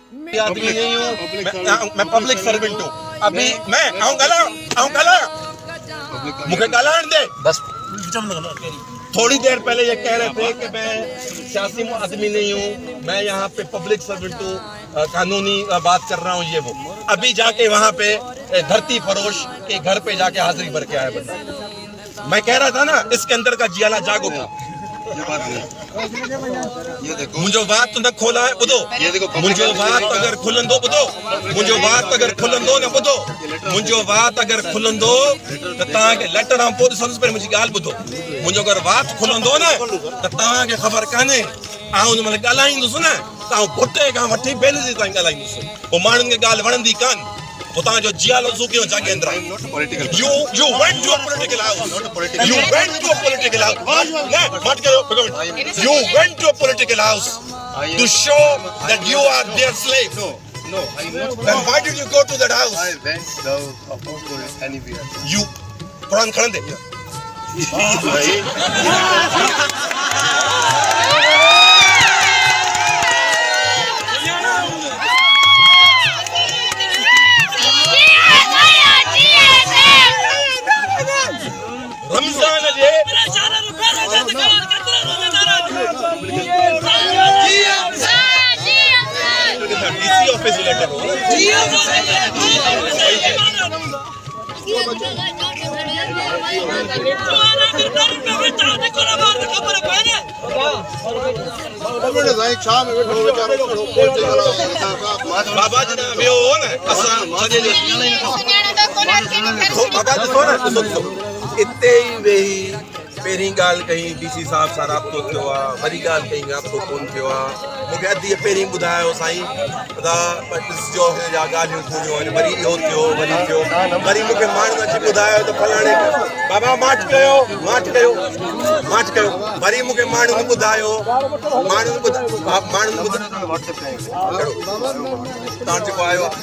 आदमी नहीं हूँ, मैं पब्लिक सर्वेंट हूँ। अभी मैं आऊँ मुझे गालान दे बस। थोड़ी देर पहले ये कह रहे थे कि मैं सियासी आदमी नहीं हूँ, मैं यहाँ पे पब्लिक सर्वेंट हूँ, कानूनी बात कर रहा हूँ ये वो। अभी जाके वहाँ पे धरती फरोश के घर पे जाके हाजिरी भर के आया बंदा। मैं कह रहा था ना, इसके अंदर का जियाला जागो था। मुझे बात तो न खोला है बुधो, मुझे बात अगर खुलंदो बुधो, मुझे बात अगर खुलंदो न बुधो, मुझे बात अगर खुलंदो तो ताके लेटर हम पोद संस पर मुझे गाल बुधो। मुझे अगर बात खुलंदो न तो ताके खबर काने आऊं मतलब गालाइंदो सुना ताऊ पोटे का वठी बेनजी ताई गालाइंदो सु वो मानन के गाल वणंदी कान उता जो जियालो सुके जाके अंदर you went to a political house, you went to a political house, मत करो, you went to a political house to show that you are their slave. No, I'm not. Then why did you go to that house? I went to anywhere. You Quran खड़न दे रमजान जे DC office letter हो बाबा जी ने वियो हो न असां सॼे बाबा जी थो न इते ही वेही पहिरीं ॻाल्हि कई डीसी साहब सां राब्तो थियो आहे, वरी ॻाल्हि कई राब्तो कोन थियो आहे। मूंखे अधु ॾींहं पहिरीं ॿुधायो साईं ॾिसजो या ॻाल्हियूं थोरियूं आहिनि, वरी इहो थियो वरी थियो, वरी मूंखे माण्हू अची ॿुधायो त फलाणे बाबा माठ कयो, वरी मूंखे माण्हू ॿुधायो तव्हां जेको आयो आहे